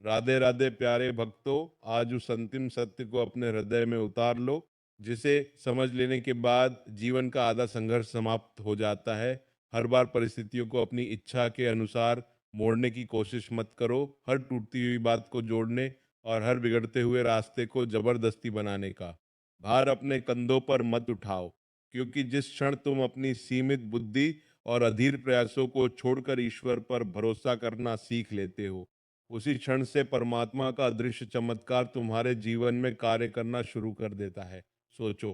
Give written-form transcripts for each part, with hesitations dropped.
राधे राधे प्यारे भक्तों, आज उस अंतिम सत्य को अपने हृदय में उतार लो, जिसे समझ लेने के बाद जीवन का आधा संघर्ष समाप्त हो जाता है। हर बार परिस्थितियों को अपनी इच्छा के अनुसार मोड़ने की कोशिश मत करो। हर टूटती हुई बात को जोड़ने और हर बिगड़ते हुए रास्ते को जबरदस्ती बनाने का भार अपने कंधों पर मत उठाओ, क्योंकि जिस क्षण तुम अपनी सीमित बुद्धि और अधीर प्रयासों को छोड़कर ईश्वर पर भरोसा करना सीख लेते हो, उसी क्षण से परमात्मा का अदृश्य चमत्कार तुम्हारे जीवन में कार्य करना शुरू कर देता है। सोचो,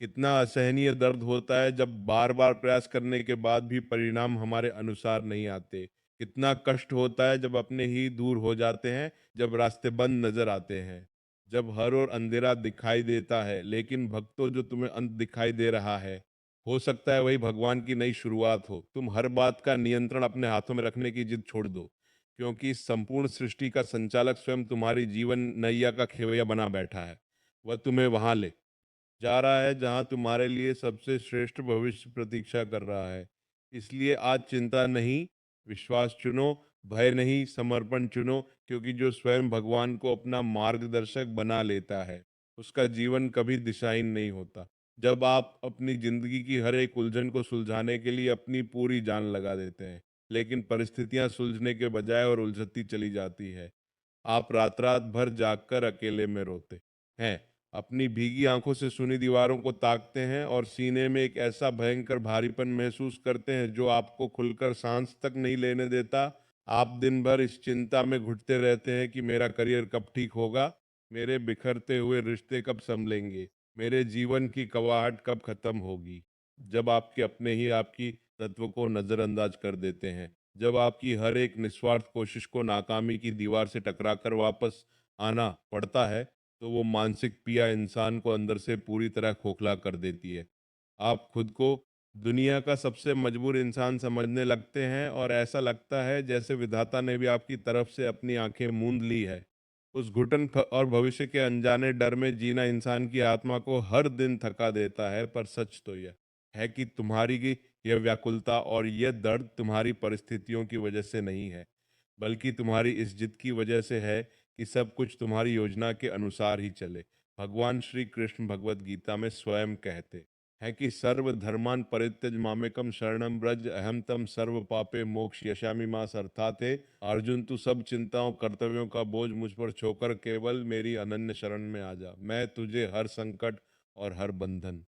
कितना असहनीय दर्द होता है जब बार बार प्रयास करने के बाद भी परिणाम हमारे अनुसार नहीं आते। कितना कष्ट होता है जब अपने ही दूर हो जाते हैं, जब रास्ते बंद नजर आते हैं, जब हर ओर अंधेरा दिखाई देता है। लेकिन भक्तों, जो तुम्हें अंत दिखाई दे रहा है, हो सकता है वही भगवान की नई शुरुआत हो। तुम हर बात का नियंत्रण अपने हाथों में रखने की जिद छोड़ दो, क्योंकि इस संपूर्ण सृष्टि का संचालक स्वयं तुम्हारी जीवन नैया का खेवैया बना बैठा है। वह तुम्हें वहां ले जा रहा है जहां तुम्हारे लिए सबसे श्रेष्ठ भविष्य प्रतीक्षा कर रहा है। इसलिए आज चिंता नहीं, विश्वास चुनो। भय नहीं, समर्पण चुनो, क्योंकि जो स्वयं भगवान को अपना मार्गदर्शक बना लेता है, उसका जीवन कभी दिशाहीन नहीं होता। जब आप अपनी जिंदगी की हर एक उलझन को सुलझाने के लिए अपनी पूरी जान लगा देते हैं, लेकिन परिस्थितियां सुलझने के बजाय और उलझती चली जाती है, आप रात रात भर जागकर अकेले में रोते हैं, अपनी भीगी आंखों से सुनी दीवारों को ताकते हैं और सीने में एक ऐसा भयंकर भारीपन महसूस करते हैं जो आपको खुलकर सांस तक नहीं लेने देता। आप दिन भर इस चिंता में घुटते रहते हैं कि मेरा करियर कब ठीक होगा, मेरे बिखरते हुए रिश्ते कब संभलेंगे, मेरे जीवन की कवाहट कब खत्म होगी। जब आपके अपने ही आपकी तत्व को नजरअंदाज कर देते हैं, जब आपकी हर एक निस्वार्थ कोशिश को नाकामी की दीवार से टकराकर वापस आना पड़ता है, तो वो मानसिक पीड़ा इंसान को अंदर से पूरी तरह खोखला कर देती है। आप खुद को दुनिया का सबसे मजबूर इंसान समझने लगते हैं और ऐसा लगता है जैसे विधाता ने भी आपकी तरफ से अपनी आंखें मूंद ली है। उस घुटन और भविष्य के अनजाने डर में जीना इंसान की आत्मा को हर दिन थका देता है। पर सच तो यह है कि तुम्हारी की यह व्याकुलता और यह दर्द तुम्हारी परिस्थितियों की वजह से नहीं है, बल्कि तुम्हारी इस जिद की वजह से है कि सब कुछ तुम्हारी योजना के अनुसार ही चले। भगवान श्री कृष्ण भगवत गीता में स्वयं कहते हैं कि सर्वधर्मान् परित्यज मामेकम शरणम ब्रज अहम तम सर्व पापे मोक्ष यशामि मां अर्थाते। अर्जुन, तू सब चिंताओं कर्तव्यों का बोझ मुझ पर छोकर केवल मेरी अनन्य शरण में आ जा। मैं तुझे हर संकट और हर बंधन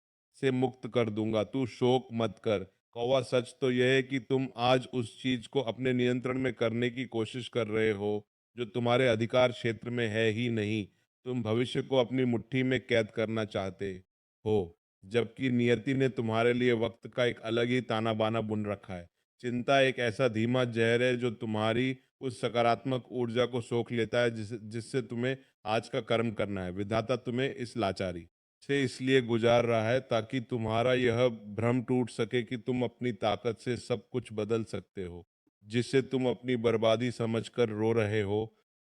से मुक्त कर दूंगा, तू शोक मत कर। कौवा, सच तो यह है कि तुम आज उस चीज को अपने नियंत्रण में करने की कोशिश कर रहे हो जो तुम्हारे अधिकार क्षेत्र में है ही नहीं। तुम भविष्य को अपनी मुट्ठी में कैद करना चाहते हो, जबकि नियति ने तुम्हारे लिए वक्त का एक अलग ही ताना बाना बुन रखा है। चिंता एक ऐसा धीमा जहर है जो तुम्हारी उस सकारात्मक ऊर्जा को सोख लेता है जिससे जिससे तुम्हें आज का कर्म करना है। विधाता तुम्हें इस लाचारी से इसलिए गुजार रहा है ताकि तुम्हारा यह भ्रम टूट सके कि तुम अपनी ताकत से सब कुछ बदल सकते हो। जिसे तुम अपनी बर्बादी समझकर रो रहे हो,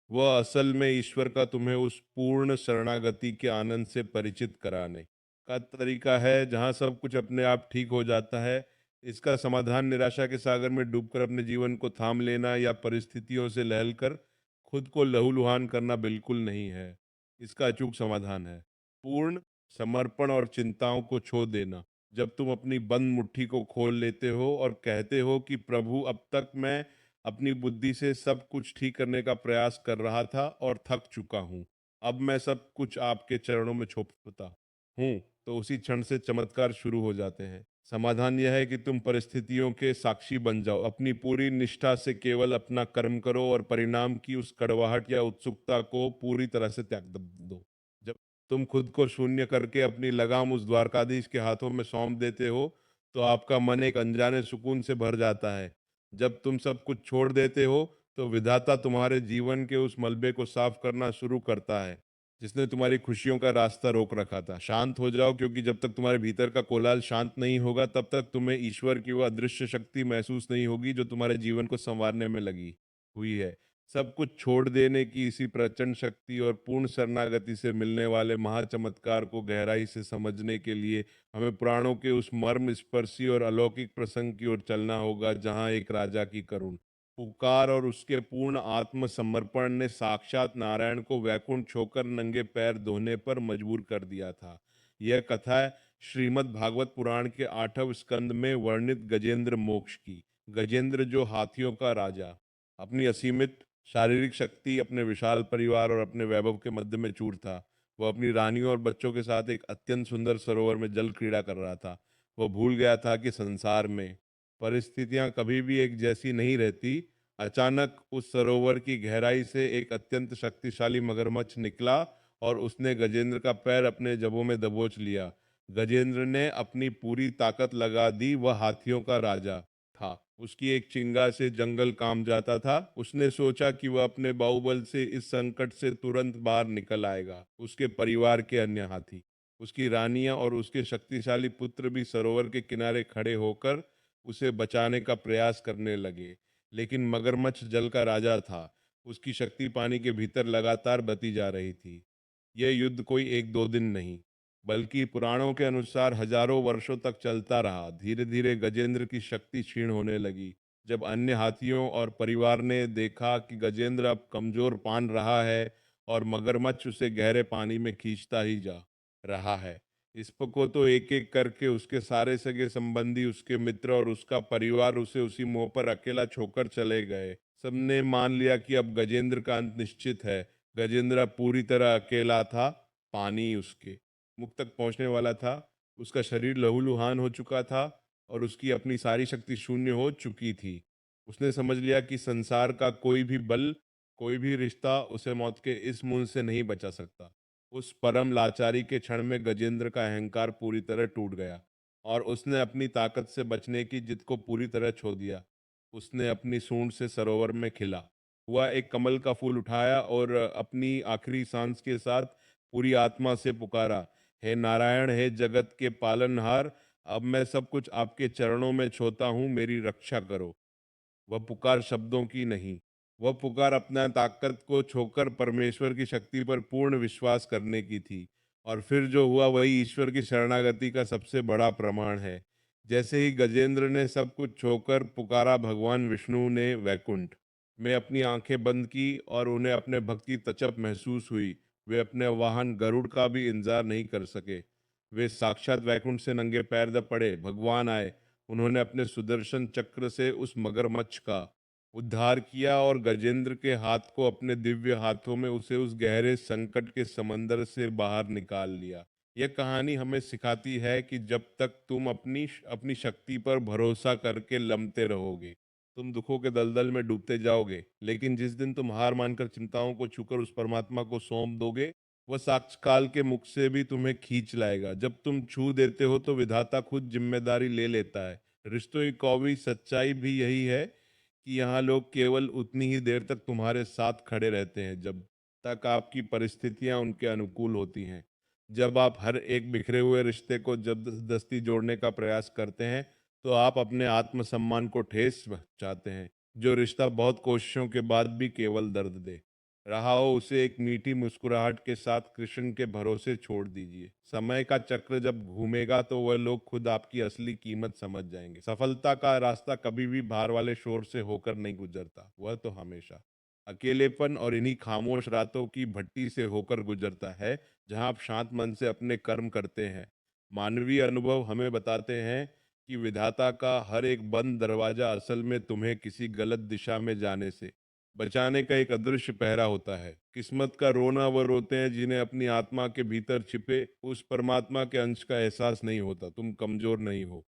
वह असल में ईश्वर का तुम्हें उस पूर्ण शरणागति के आनंद से परिचित कराने का तरीका है जहां सब कुछ अपने आप ठीक हो जाता है। इसका समाधान निराशा के सागर में डूबकर अपने जीवन को थाम लेना या परिस्थितियों से लहलकर खुद को लहूलुहान करना बिल्कुल नहीं है। इसका अचूक समाधान है पूर्ण समर्पण और चिंताओं को छोड़ देना। जब तुम अपनी बंद मुट्ठी को खोल लेते हो और कहते हो कि प्रभु, अब तक मैं अपनी बुद्धि से सब कुछ ठीक करने का प्रयास कर रहा था और थक चुका हूँ, अब मैं सब कुछ आपके चरणों में छोड़ता हूँ, तो उसी क्षण से चमत्कार शुरू हो जाते हैं। समाधान यह है कि तुम परिस्थितियों के साक्षी बन जाओ, अपनी पूरी निष्ठा से केवल अपना कर्म करो और परिणाम की उस कड़वाहट या उत्सुकता को पूरी तरह से त्याग दो। जब तुम खुद को शून्य करके अपनी लगाम उस द्वारकाधीश के हाथों में सौंप देते हो, तो आपका मन एक अनजाने सुकून से भर जाता है। जब तुम सब कुछ छोड़ देते हो, तो विधाता तुम्हारे जीवन के उस मलबे को साफ करना शुरू करता है जिसने तुम्हारी खुशियों का रास्ता रोक रखा था। शांत हो जाओ, क्योंकि जब तक तुम्हारे भीतर का कोलाहल शांत नहीं होगा, तब तक तुम्हें ईश्वर की वह अदृश्य शक्ति महसूस नहीं होगी जो तुम्हारे जीवन को संवारने में लगी हुई है। सब कुछ छोड़ देने की इसी प्रचंड शक्ति और पूर्ण शरणागति से मिलने वाले महाचमत्कार को गहराई से समझने के लिए हमें पुराणों के उस मर्म स्पर्शी और अलौकिक प्रसंग की ओर चलना होगा, जहां एक राजा की करुण पुकार और उसके पूर्ण आत्मसमर्पण ने साक्षात नारायण को वैकुंठ छोकर नंगे पैर धोने पर मजबूर कर दिया था। यह कथा है श्रीमद् भागवत पुराण के 8वें स्कंद में वर्णित गजेंद्र मोक्ष की। गजेंद्र जो हाथियों का राजा, अपनी असीमित शारीरिक शक्ति, अपने विशाल परिवार और अपने वैभव के मध्य में चूर था। वह अपनी रानियों और बच्चों के साथ एक अत्यंत सुंदर सरोवर में जल क्रीड़ा कर रहा था। वह भूल गया था कि संसार में परिस्थितियां कभी भी एक जैसी नहीं रहती। अचानक उस सरोवर की गहराई से एक अत्यंत शक्तिशाली मगरमच्छ निकला और उसने गजेंद्र का पैर अपने जबों में दबोच लिया। गजेंद्र ने अपनी पूरी ताकत लगा दी। वह हाथियों का राजा था। उसकी एक चिंगार से जंगल कांप जाता था। उसने सोचा कि वह अपने बाहुबल से इस संकट से तुरंत बाहर निकल आएगा। उसके परिवार के अन्य हाथी, उसकी रानियां और उसके शक्तिशाली पुत्र भी सरोवर के किनारे खड़े होकर उसे बचाने का प्रयास करने लगे। लेकिन मगरमच्छ जल का राजा था। उसकी शक्ति पानी के भीतर लगातार बढ़ती जा रही थी। यह युद्ध कोई एक दो दिन नहीं, बल्कि पुराणों के अनुसार हजारों वर्षों तक चलता रहा। धीरे धीरे गजेंद्र की शक्ति क्षीण होने लगी। जब अन्य हाथियों और परिवार ने देखा कि गजेंद्र अब कमजोर पान रहा है और मगरमच्छ उसे गहरे पानी में खींचता ही जा रहा है, इसको तो एक एक करके उसके सारे सगे संबंधी, उसके मित्र और उसका परिवार उसे उसी मोह पर अकेला छोड़कर चले गए। सबने मान लिया कि अब गजेंद्र का अंत निश्चित है। गजेंद्र अब पूरी तरह अकेला था। पानी उसके मुख तक पहुंचने वाला था। उसका शरीर लहूलुहान हो चुका था और उसकी अपनी सारी शक्ति शून्य हो चुकी थी। उसने समझ लिया कि संसार का कोई भी बल, कोई भी रिश्ता उसे मौत के इस मुंह से नहीं बचा सकता। उस परम लाचारी के क्षण में गजेंद्र का अहंकार पूरी तरह टूट गया और उसने अपनी ताकत से बचने की जिद को पूरी तरह छोड़ दिया। उसने अपनी सूंड से सरोवर में खिला हुआ एक कमल का फूल उठाया और अपनी आखिरी सांस के साथ पूरी आत्मा से पुकारा, हे नारायण, हे जगत के पालनहार, अब मैं सब कुछ आपके चरणों में छोता हूँ, मेरी रक्षा करो। वह पुकार शब्दों की नहीं, वह पुकार अपना ताकत को छोड़कर परमेश्वर की शक्ति पर पूर्ण विश्वास करने की थी। और फिर जो हुआ वही ईश्वर की शरणागति का सबसे बड़ा प्रमाण है। जैसे ही गजेंद्र ने सब कुछ छोड़कर पुकारा, भगवान विष्णु ने वैकुंठ में अपनी आंखें बंद की और उन्हें अपने भक्ति तचप महसूस हुई। वे अपने वाहन गरुड़ का भी इंतजार नहीं कर सके। वे साक्षात वैकुंठ से नंगे पैर दब पड़े। भगवान आए। उन्होंने अपने सुदर्शन चक्र से उस मगरमच्छ का उद्धार किया और गजेंद्र के हाथ को अपने दिव्य हाथों में उसे उस गहरे संकट के समंदर से बाहर निकाल लिया। यह कहानी हमें सिखाती है कि जब तक तुम अपनी अपनी शक्ति पर भरोसा करके लमते रहोगे, तुम दुखों के दलदल में डूबते जाओगे। लेकिन जिस दिन तुम हार मानकर चिंताओं को छूकर उस परमात्मा को सौंप दोगे, वह साक्षकाल के मुख से भी तुम्हें खींच लाएगा। जब तुम छू देते हो तो विधाता खुद जिम्मेदारी ले लेता है। रिश्तों की कौवी सच्चाई भी यही है कि यहाँ लोग केवल उतनी ही देर तक तुम्हारे साथ खड़े रहते हैं जब तक आपकी परिस्थितियां उनके अनुकूल होती हैं। जब आप हर एक बिखरे हुए रिश्ते को जबरदस्ती जोड़ने का प्रयास करते हैं तो आप अपने आत्मसम्मान को ठेस पहुंचाते हैं। जो रिश्ता बहुत कोशिशों के बाद भी केवल दर्द दे रहा हो, उसे एक मीठी मुस्कुराहट के साथ कृष्ण के भरोसे छोड़ दीजिए। समय का चक्र जब घूमेगा तो वह लोग खुद आपकी असली कीमत समझ जाएंगे। सफलता का रास्ता कभी भी बाहर वाले शोर से होकर नहीं गुजरता, वह तो हमेशा अकेलेपन और इन्हीं खामोश रातों की भट्टी से होकर गुजरता है, जहां आप शांत मन से अपने कर्म करते हैं। मानवीय अनुभव हमें बताते हैं कि विधाता का हर एक बंद दरवाजा असल में तुम्हें किसी गलत दिशा में जाने से बचाने का एक अदृश्य पहरा होता है। किस्मत का रोना वो रोते हैं जिन्हें अपनी आत्मा के भीतर छिपे उस परमात्मा के अंश का एहसास नहीं होता। तुम कमजोर नहीं हो,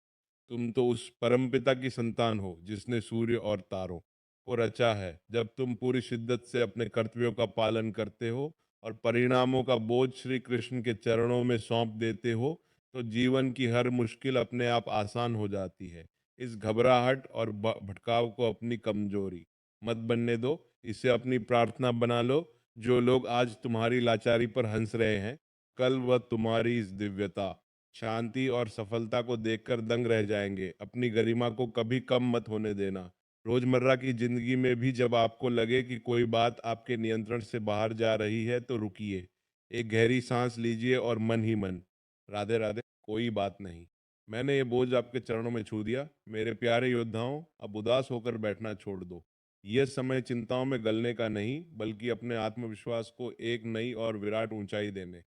तुम तो उस परमपिता की संतान हो जिसने सूर्य और तारों को रचा है। जब तुम पूरी शिद्दत से अपने कर्तव्यों का पालन करते हो और परिणामों का बोझ श्री कृष्ण के चरणों में सौंप देते हो, तो जीवन की हर मुश्किल अपने आप आसान हो जाती है। इस घबराहट और भटकाव को अपनी कमजोरी मत बनने दो, इसे अपनी प्रार्थना बना लो। जो लोग आज तुम्हारी लाचारी पर हंस रहे हैं, कल वह तुम्हारी इस दिव्यता, शांति और सफलता को देखकर दंग रह जाएंगे। अपनी गरिमा को कभी कम मत होने देना। रोजमर्रा की जिंदगी में भी जब आपको लगे कि कोई बात आपके नियंत्रण से बाहर जा रही है तो रुकिए, एक गहरी सांस लीजिए और मन ही मन राधे राधे, कोई बात नहीं, मैंने ये बोझ आपके चरणों में छू दिया। मेरे प्यारे योद्धाओं, अब उदास होकर बैठना छोड़ दो। यह समय चिंताओं में गलने का नहीं, बल्कि अपने आत्मविश्वास को एक नई और विराट ऊंचाई देने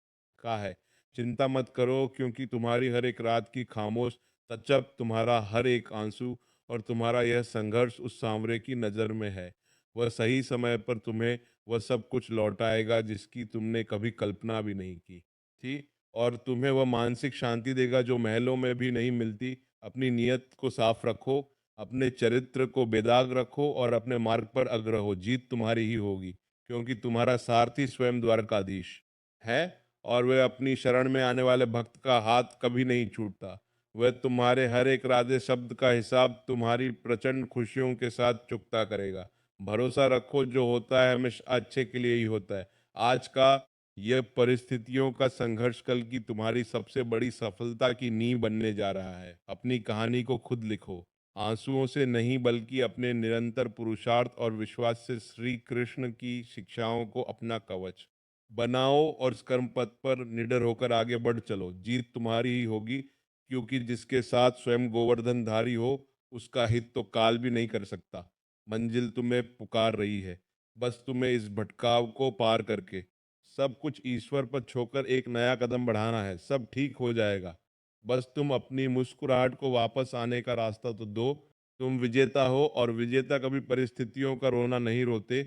का है। चिंता मत करो, क्योंकि तुम्हारी हर एक रात की खामोश तचप, तुम्हारा हर एक आंसू और तुम्हारा यह संघर्ष उस सांवरे की नज़र में है। वह सही समय पर तुम्हें वह सब कुछ लौटाएगा जिसकी तुमने कभी कल्पना भी नहीं की थी, और तुम्हें वह मानसिक शांति देगा जो महलों में भी नहीं मिलती। अपनी नीयत को साफ रखो, अपने चरित्र को बेदाग रखो और अपने मार्ग पर अग्र हो। जीत तुम्हारी ही होगी, क्योंकि तुम्हारा सारथी स्वयं द्वारकाधीश है, और वह अपनी शरण में आने वाले भक्त का हाथ कभी नहीं छूटता। वह तुम्हारे हर एक राधे शब्द का हिसाब तुम्हारी प्रचंड खुशियों के साथ चुकता करेगा। भरोसा रखो, जो होता है हमेशा अच्छे के लिए ही होता है। आज का यह परिस्थितियों का संघर्ष कल की तुम्हारी सबसे बड़ी सफलता की नींव बनने जा रहा है। अपनी कहानी को खुद लिखो, आंसुओं से नहीं, बल्कि अपने निरंतर पुरुषार्थ और विश्वास से। श्री कृष्ण की शिक्षाओं को अपना कवच बनाओ और इस कर्म पथ पर निडर होकर आगे बढ़ चलो। जीत तुम्हारी ही होगी, क्योंकि जिसके साथ स्वयं गोवर्धन धारी हो, उसका हित तो काल भी नहीं कर सकता। मंजिल तुम्हें पुकार रही है, बस तुम्हें इस भटकाव को पार करके सब कुछ ईश्वर पर छोकर एक नया कदम बढ़ाना है। सब ठीक हो जाएगा, बस तुम अपनी मुस्कुराहट को वापस आने का रास्ता तो दो। तुम विजेता हो, और विजेता कभी परिस्थितियों का रोना नहीं रोते,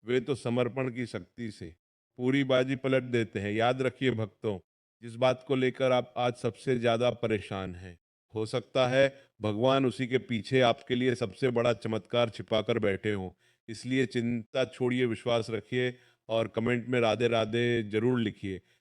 वे तो समर्पण की शक्ति से पूरी बाजी पलट देते हैं। याद रखिए भक्तों, जिस बात को लेकर आप आज सबसे ज्यादा परेशान हैं, हो सकता है भगवान उसी के पीछे आपके लिए सबसे बड़ा चमत्कार छिपा कर बैठे हों। इसलिए चिंता छोड़िए, विश्वास रखिए और कमेंट में राधे राधे जरूर लिखिए।